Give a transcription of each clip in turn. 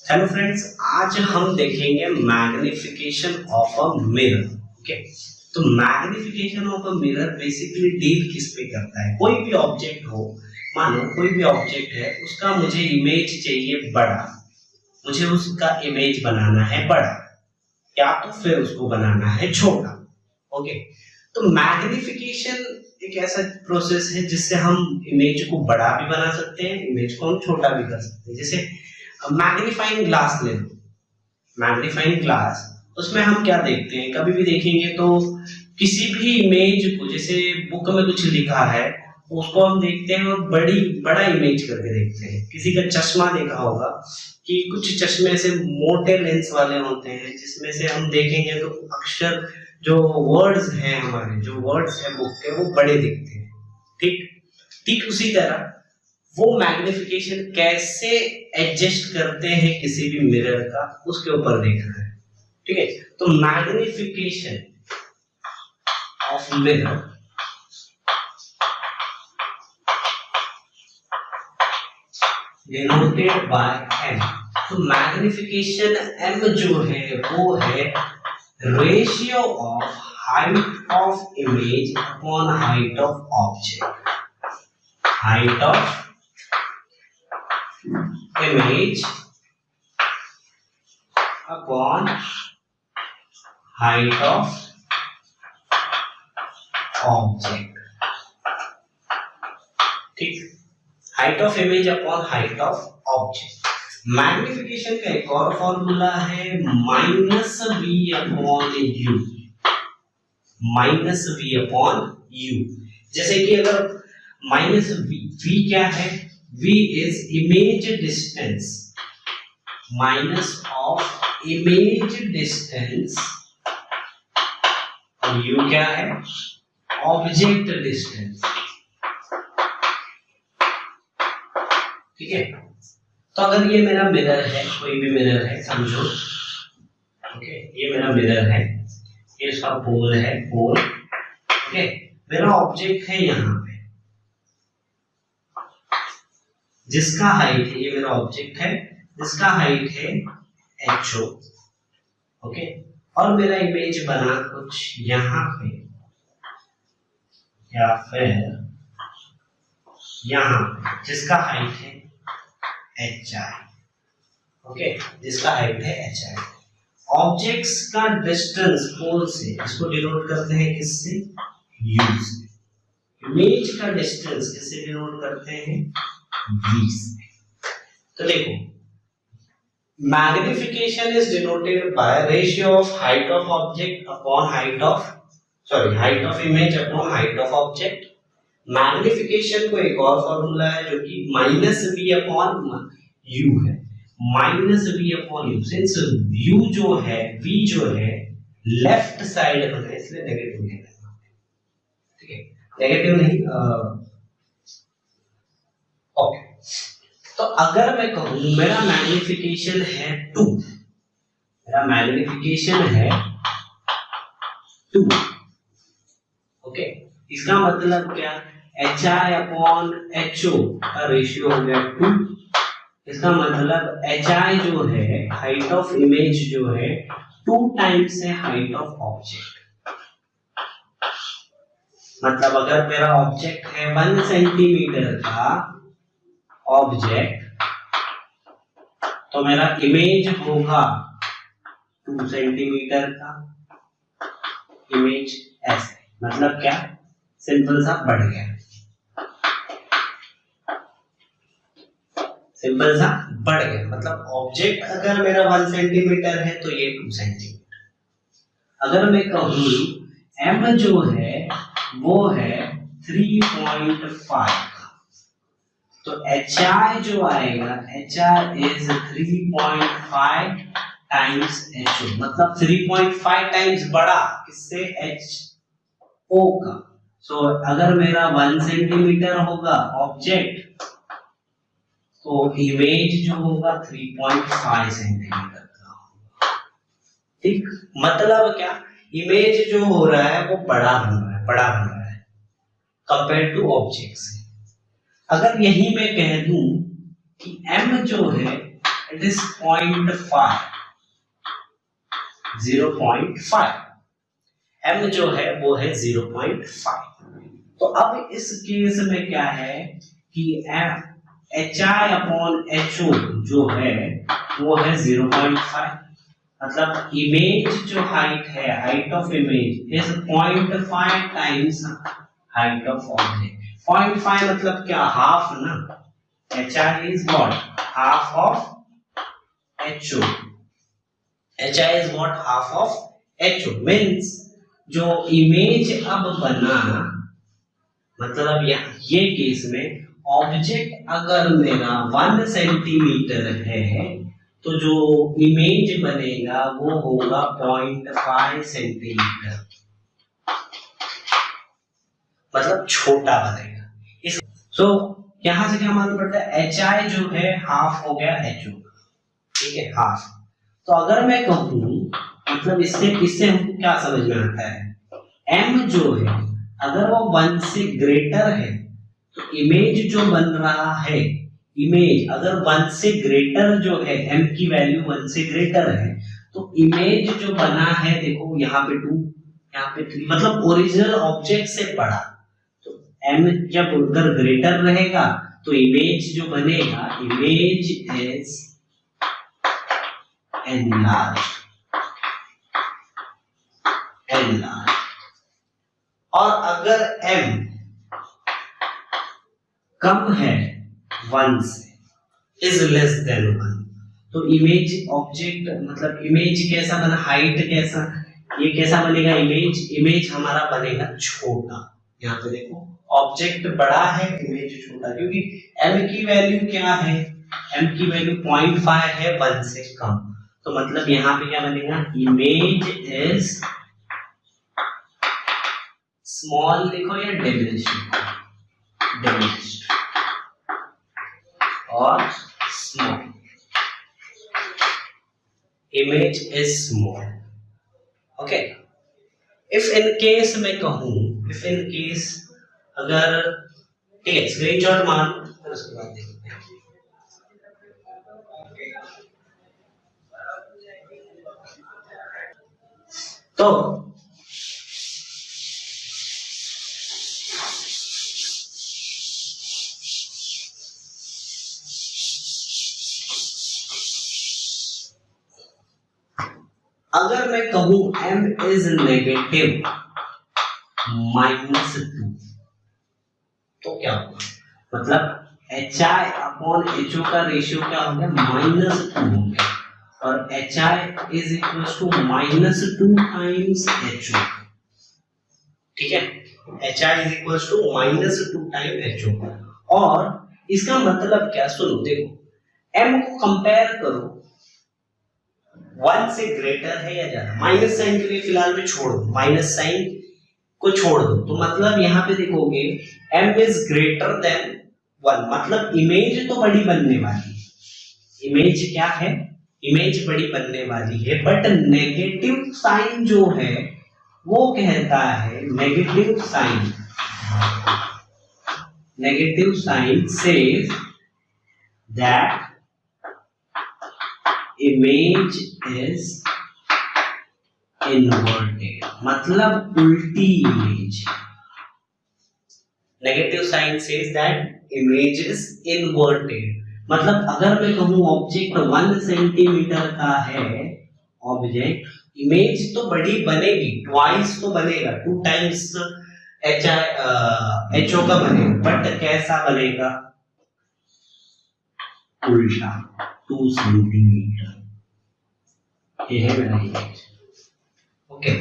Hello friends, आज हम देखेंगे magnification of a mirror. Okay, तो magnification of a mirror basically deal किस पे करता है। कोई भी ऑब्जेक्ट हो, मानो कोई भी ऑब्जेक्ट है, उसका मुझे इमेज चाहिए बड़ा, मुझे उसका इमेज बनाना है बड़ा या तो फिर उसको बनाना है छोटा। ओके, तो मैग्निफिकेशन एक ऐसा प्रोसेस है जिससे हम इमेज को बड़ा भी बना सकते हैं, इमेज को हम छोटा भी कर सकते हैं। जैसे मैग्नीफाइंग ग्लास ले लो, मैग्नीफाइंग ग्लास, उसमें हम क्या देखते हैं, कभी भी देखेंगे तो किसी भी इमेज को, जैसे बुक में कुछ लिखा है उसको हम देखते हैं और बड़ा इमेज करके देखते हैं। किसी का चश्मा देखा होगा कि कुछ चश्मे से मोटे लेंस वाले होते हैं, जिसमें से हम देखेंगे तो अक्षर जो वर्ड्स हैं, हमारे जो वर्ड्स हैं बुक के, वो बड़े दिखते हैं। ठीक ठीक उसी तरह वो मैग्निफिकेशन कैसे एडजस्ट करते हैं किसी भी मिरर का, उसके ऊपर देखना है। ठीक है, तो magnification of mirror denoted by M. तो मैग्निफिकेशन एम जो है वो है ratio of height of image upon height of object. Height of image upon height of object। ठीक, height of image upon height of object. Magnification का एक और formula है minus V upon U. Minus V upon U, जैसे कि अगर minus we क्या है, V is image distance minus of image distance और U क्या है, object distance। ठीक है, तो अगर ये मेरा मिरर है, कोई भी मिरर है समझो, ओके, ये मेरा मिरर है, ये इसका पोल है, पोल। ओके, मेरा ऑब्जेक्ट है यहाँ पे जिसका हाइट है, ये मेरा ऑब्जेक्ट है जिसका हाइट है HO। ओके, और मेरा इमेज बना कुछ यहाँ पे या फिर यहाँ पे जिसका हाइट है HI। ओके, जिसका हाइट है HI। ऑब्जेक्ट्स का डिस्टेंस पोल से, इसको डिनोट करते हैं किससे, U से। इमेज का डिस्टेंस किससे डिनोट करते हैं, V से। तो देखो, magnification is denoted by ratio of height of object upon height of image upon height of object. Magnification को एक और फॉर्मूला है जो कि माइनस वी अपॉन यू है। Minus V upon U, since U जो है, वी जो है लेफ्ट साइड में है, इसलिए नेगेटिव नहीं है। ठीक है, नेगेटिव नहीं, ओके। तो अगर मैं कहूं मेरा मैग्निफिकेशन है 2, मेरा मैग्निफिकेशन है 2, ओके, इसका मतलब क्या, HI अपॉन HO का रेशियो हो गया 2। इसका मतलब HI जो है, हाइट ऑफ इमेज जो है, 2 टाइम्स है हाइट ऑफ ऑब्जेक्ट। मतलब अगर मेरा ऑब्जेक्ट है 1 सेंटीमीटर का ऑब्जेक्ट, तो मेरा इमेज होगा 2 सेंटीमीटर का इमेज। ऐसे मतलब क्या, सिंपल सा बढ़ गया, सिंपल सा बढ़ गया। मतलब ऑब्जेक्ट अगर मेरा 1 सेंटीमीटर है तो ये 2 सेंटीमीटर। अगर मैं कहूँ M जो है वो है 3.5, तो HI जो आएगा, HI is 3.5 टाइम्स HO, मतलब 3.5 टाइम्स बड़ा किससे, HO का। सो अगर मेरा 1 सेंटीमीटर होगा ऑब्जेक्ट, तो इमेज जो होगा 3.5 सेंटीमीटर का होगा। ठीक, मतलब क्या, इमेज जो हो रहा है वो बड़ा बन रहा है कंपेयर टू ऑब्जेक्ट से। अगर यही मैं कह दूं कि M जो है इट इज 0.5, 0.5। m जो है वो है 0.5। तो अब इस केस में क्या है कि HI/HO जो है वो है 0.5, मतलब इमेज जो हाइट है, height of image is 0.5 times height of object. 0.5 मतलब क्या, हाफ ना। HI is what? Half of HO. HI is what? Half of HO means जो इमेज अब बना, मतलब ये केस में ऑब्जेक्ट अगर मेरा 1 सेंटीमीटर है तो जो इमेज बनेगा वो होगा 0.5 सेंटीमीटर, मतलब छोटा बनेगा। इस यहां से क्या मालूम पड़ता है, HI जो है हाफ हो गया HO, ठीक है, हाफ। तो अगर मैं कहूं, मतलब इससे हमको क्या समझ में आता है, M जो है अगर वो 1 से ग्रेटर है तो इमेज जो बन रहा है, इमेज अगर 1 से ग्रेटर जो है, M की वैल्यू 1 से ग्रेटर है तो इमेज जो बना है, देखो यहाँ पे 2, यहाँ पे 3, मतलब ओरिजिनल ऑब्जेक्ट से बड़ा। तो M जब उधर ग्रेटर रहेगा तो इमेज जो बनेगा, इमेज इज enlarged, और अगर m कम है 1 से, इज लेस देन 1, तो इमेज ऑब्जेक्ट, मतलब इमेज कैसा बना, हाइट कैसा, ये कैसा बनेगा, इमेज हमारा बनेगा छोटा। यहाँ पे देखो ऑब्जेक्ट बड़ा है, इमेज छोटा, क्योंकि m की वैल्यू क्या है, m की वैल्यू 0.5 है 1 से कम। तो मतलब यहाँ पे क्या बनेगा, इमेज इज स्मॉल लिखो या डिमिनिश्ड और small, image is small. Okay, if in case मैं कहूं, इफ इन केस अगर, ठीक है, स्क्रीनशॉट मार फिर उसके बाद देखते हैं। तो अगर मैं कहूं m इज नेगेटिव -2 तो क्या होगा, मतलब HI/HO का रेशियो क्या हो गया, -2 हो गया, और HI is equal to -2 times HO, ठीक है, HI is equal to -2 time HO। और इसका मतलब क्या, सुनो देखो, m को कंपेयर करो, 1 से ग्रेटर है या ज्यादा, माइनस साइन के लिए फिलहाल में छोड़ दो, माइनस साइन को छोड़ दो, तो मतलब यहाँ पे देखोगे m इज ग्रेटर देन 1, मतलब इमेज तो बड़ी बनने वाली है, इमेज क्या है, इमेज बड़ी बनने वाली है, बट नेगेटिव साइन जो है वो कहता है, negative sign says that image is inverted, मतलब उल्टी image. Negative sign says that image is inverted, मतलब अगर मैं कहूं ऑब्जेक्ट 1 सेंटीमीटर का है ऑब्जेक्ट, इमेज तो बड़ी बनेगी, ट्वाइस तो बनेगा, 2 टाइम्स HO का बनेगा, बट कैसा बनेगा, उल्टा, 2 सेंटीमीटर, ये है मेरा इमेज। ओके,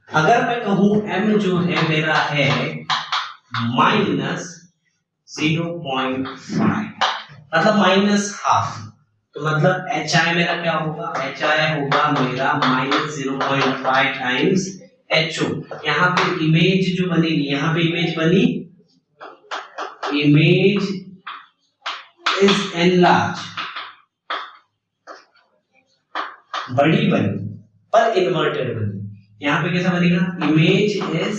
अगर मैं कहूं m जो है मेरा है -0.5, मतलब -हाफ, तो मतलब HI मेरा क्या होगा, HI होगा मेरा -0.5 टाइम्स HO। यहाँ पे इमेज जो बनेगी, यहाँ पे इमेज बनी, इमेज इज एनलार्ज, बड़ी बनी पर इन्वर्टेड बनी। यहाँ पे कैसा बनेगा, image is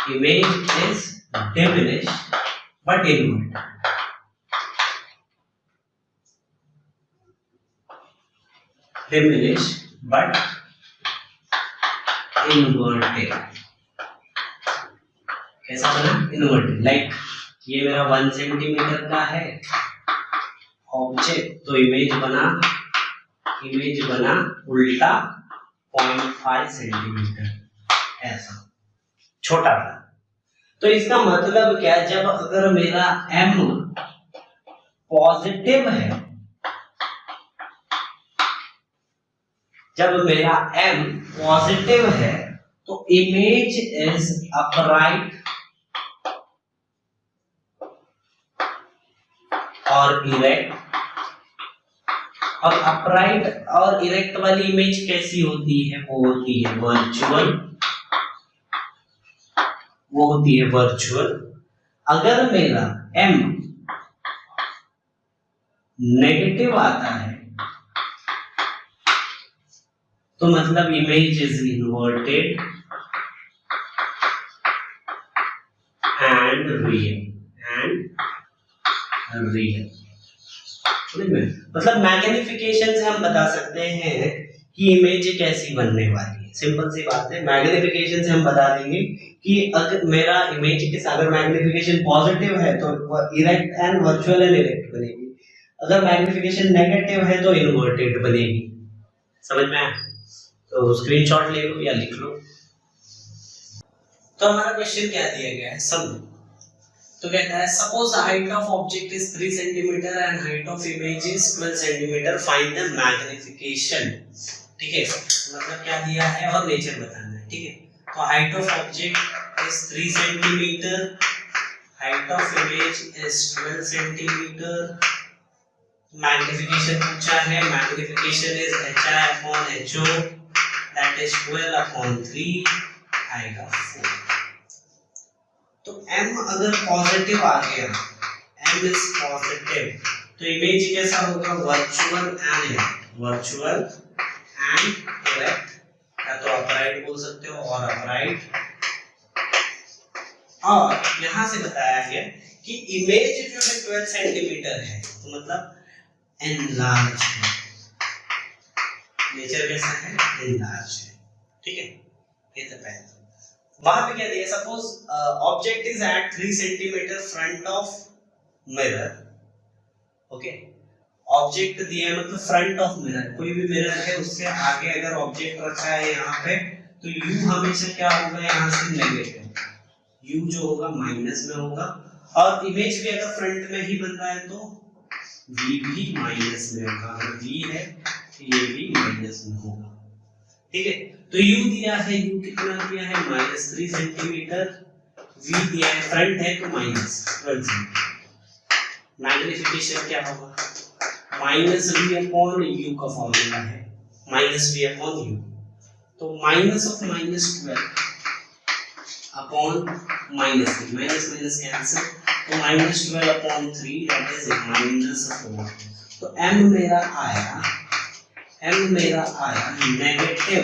diminished but inverted। Diminish but inverted. कैसा बना? इन्वर्टेड। लाइक ये मेरा 1 सेंटीमीटर का है ऑब्जेक्ट, तो इमेज बना उल्टा 0.5 सेंटीमीटर, ऐसा छोटा था। तो इसका मतलब क्या है, जब अगर मेरा m पॉजिटिव है, जब मेरा m पॉजिटिव है तो इमेज इज अपराइट और इरेक्ट। और अपराइट और इरेक्ट वाली इमेज कैसी होती है? वो होती है वर्चुअल। अगर मेरा m नेगेटिव आता है तो मतलब image is inverted and real. मतलब मैग्निफिकेशन से हम बता सकते हैं कि इमेज कैसी बनने वाली है। सिंपल सी बात है, मैग्निफिकेशन से हम बता देंगे कि अगर मेरा इमेज के अगर मैग्निफिकेशन पॉजिटिव है तो erect and virtual and erect बनेगी, अगर मैग्निफिकेशन नेगेटिव है तो इन्वर्टेड बनेगी। समझ में आया? तो स्क्रीनशॉट ले लो या लिख लो। तो हमारा क्वेश्चन क्या दिया गया है, समझो। तो कहता है suppose height of object is 3 centimetre and height of image is 12 centimetre, find the magnification. ठीक है, मतलब क्या दिया है और नेचर बताना है। ठीक है, तो height of object is 3 centimetre, height of image is 12 centimetre. Magnification पूछा है, magnification is hi/ho, that is 12/3 आएगा 4। तो m अगर पॉजिटिव आ गया, m इज पॉजिटिव, तो इमेज कैसा होगा? वर्चुअल एंड इरेक्ट, या तो अपराइट बोल सकते हो और अपराइट। और यहां से बताया गया कि इमेज जो है 12 सेंटीमीटर है, तो मतलब एनलार्ज है। नेचर कैसा है? एनलार्ज है। ठीक है, ये तो पहला। वहां पे क्या दिया? Suppose object is at 3 centimetre front of mirror. Okay, object दिया है मतलब फ्रंट ऑफ मिरर, कोई भी मिरर है उससे आगे अगर ऑब्जेक्ट रखा है यहाँ पे, तो u हमेशा क्या होगा? यहाँ से नेगेटिव, u जो होगा माइनस में होगा। और इमेज भी अगर फ्रंट में ही बन रहा है तो v भी माइनस में होगा। अगर v है तो ये भी माइनस में होगा। ठीक है, तो u दिया है, u कितना दिया है? -3 सेंटीमीटर। v दिया है, फ्रंट है तो -12 सेंटीमीटर। मैग्निफिकेशन क्या होगा? -v/u का फॉर्मूला है, -v/u। तो minus of -12 upon -3, minus cancel, तो -12/3 दैट इज -4। तो m मेरा आया नेगेटिव,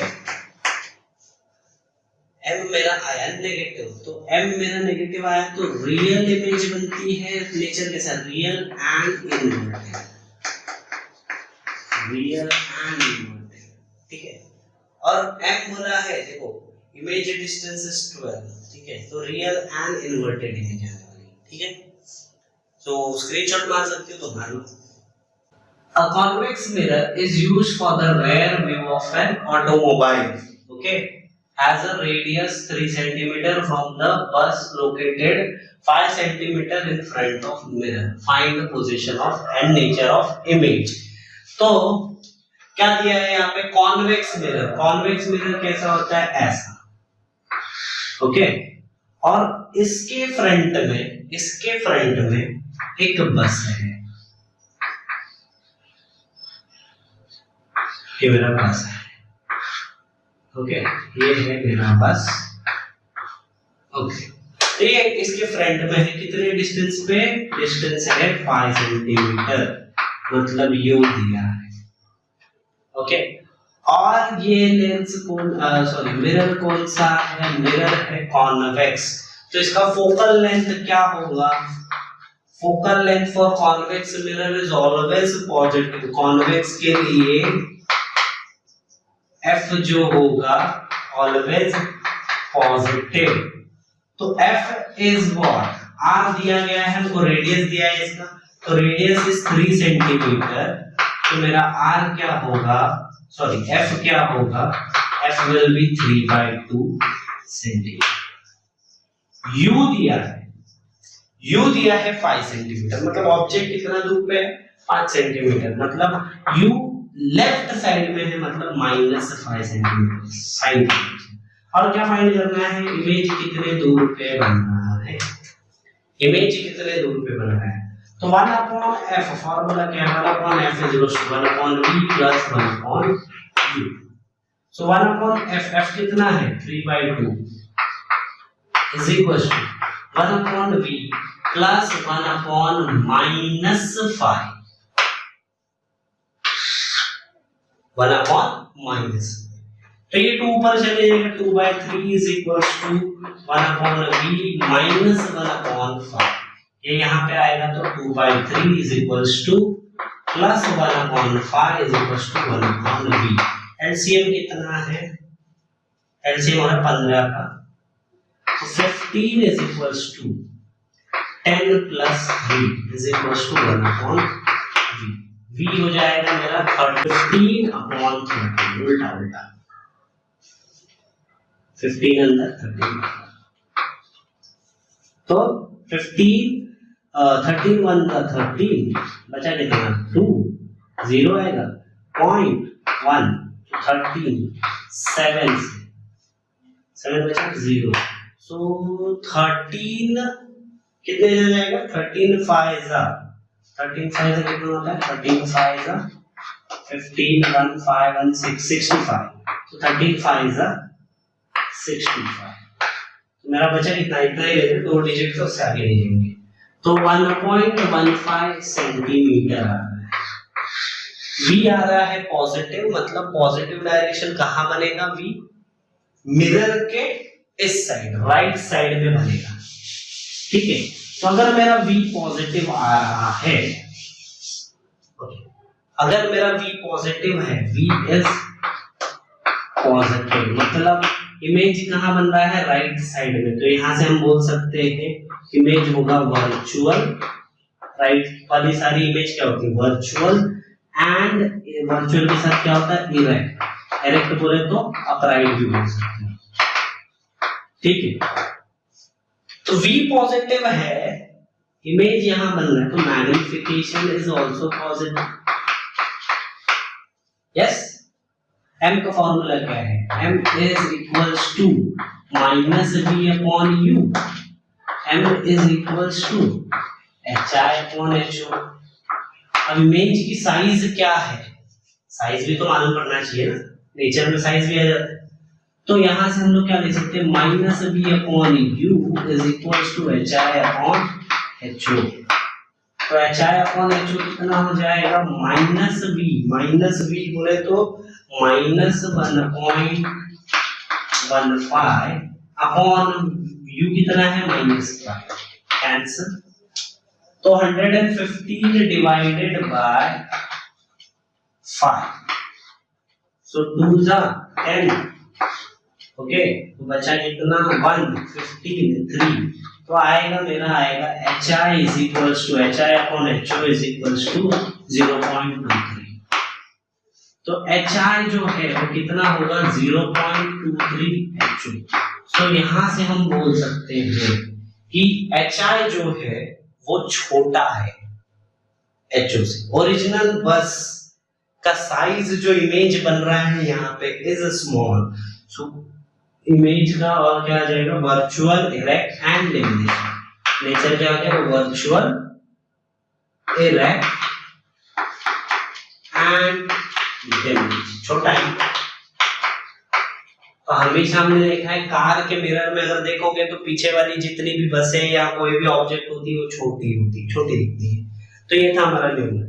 m मेरा आया नेगेटिव। तो m मेरा नेगेटिव आया तो रियल इमेज बनती है। नेचर के साथ रियल एंड इन्वर्टेड, ठीक है। और m हो रहा है, देखो इमेज डिस्टेंस इज 12, ठीक है, तो रियल एंड इन्वर्टेड इमेज आने वाली, ठीक है। तो स्क्रीनशॉट मार सकते हो तो मार लो। A convex mirror is used for the rear view of an automobile. Okay, has a radius 3 cm from the bus located 5 cm in front of mirror. Find the position of and nature of image. तो क्या दिया है यहाँ पे? Convex mirror. Convex mirror कैसा होता है? ऐसा, ओके। और इसके फ्रंट में एक बस है, ये मेरा बस है, ओके, ये है मेरा बस, ओके। ये इसके फ्रंट में है, कितने डिस्टेंस पे? डिस्टेंस है 5 सेंटीमीटर, मतलब यू दिया है, ओके। और ये लेंस मिरर कौन सा है? मिरर है कॉन्वेक्स। तो इसका फोकल लेंथ क्या होगा? Focal length for convex mirror is always positive. Convex के लिए एफ जो होगा ऑलवेज पॉजिटिव। तो एफ इज व्हाट, आर दिया गया है हमको, रेडियस दिया है इसका, तो रेडियस इज 3 सेंटीमीटर। तो मेरा आर क्या होगा, सॉरी एफ क्या होगा, F will be 3/2 centimetre. You दिया है, यू दिया है 5 सेंटीमीटर, मतलब ऑब्जेक्ट कितना दूर पे है, 5 सेंटीमीटर, मतलब यू लेफ्ट साइड में है, मतलब -5 सेंटीमीटर साइन। और क्या फाइंड करना है, इमेज कितने दूर पे बन रहा है, इमेज कितने दूर पे बन रहा है। तो 1/f फार्मूला क्या है, 1/f is 1/v plus 1/u। So 1/f, f कितना है 3/2 is equal to 1/v plus 1/-5 1/-, तो ये 2 ऊपर चले जाएगा, 2/3 is equal to 1/v minus 1/5। ये यहाँ पे आएगा तो 2/3 is equal to plus 1/5 is equal to 1/v। LCM कितना है, एलसीएम हो रहा है 15 का, तो 15 इज इक्वल टू 10 प्लस 3 is equal to 1/v। v हो जाएगा मेरा 15/30, उल्टा उल्टा 15 अंदर 13, तो 13 1 का 13 बचा कितना 2, 0 आएगा 0.1, 13 7 बचा 0। सो 13 कितने हो जाएगा, 13 5 कितना होता है, 13 5 15 1 5 1 6 65, तो 13 5 65। मेरा बचा कितना, इतना ही लेते, 2 डिजिट तो उससे आगे नहीं जाएंगे, तो 1.15 सेंटीमीटर आ रहा है। v आ रहा है पॉजिटिव, मतलब पॉजिटिव डायरेक्शन कहाँ बनेगा, v मिरर के इस साइड, राइट साइड में बनेगा, ठीक है। तो अगर मेरा v पॉजिटिव आ रहा है, अगर मेरा v पॉजिटिव है, v इज पॉजिटिव, मतलब इमेज कहाँ बन रहा है, राइट साइड में, तो यहां से हम बोल सकते हैं इमेज होगा वर्चुअल, राइट वाली सारी इमेज क्या होती है वर्चुअल, एंड वर्चुअल के साथ क्या होता है इरेक्ट, इरेक्ट बोले तो अपराइट भी बोल सकते हैं, ठीक है। तो v पॉजिटिव है, इमेज यहां बन रहा है, तो magnification is also positive, yes. m का फॉर्मूला क्या है, m is equals to minus v upon u, m is equals to hi upon ho। अब इमेज की साइज क्या है, साइज भी तो मालूम पड़ना चाहिए ना, नेचर में साइज भी आ जाता है, तो यहां से हम लोग क्या लिख सकते हैं, minus v upon u is equals to hi upon ho। तो hi अपॉन ho कितना हो जाएगा, माइनस v बोले तो -1.15 अपॉन u कितना है -5, कैंसिल, तो 115 डिवाइडेड बाय 5, सो 2 जा 10, ओके, तो बचा कितना 1 15 3, तो आएगा मेरा आएगा hi is equals to hi upon ho is equals to 0.23। तो hi जो है वो कितना होगा 0.23 ho। सो यहां से हम बोल सकते हैं कि hi जो है वो छोटा है ho से, ओरिजिनल बस का साइज जो इमेज बन रहा है यहाँ पे इज स्मॉल, सो इमेज का और क्या आ जाएगा virtual, erect and lamination. Nature क्या हो गया वर्चुअल, इरेक्ट एंड लेमिनेशन, छोटा है। तो हमेशा हमने देखा है कार के मिरर में अगर देखोगे तो पीछे वाली जितनी भी बसें या कोई भी ऑब्जेक्ट होती है वो छोटी दिखती है। तो ये था हमारा न्यूमर।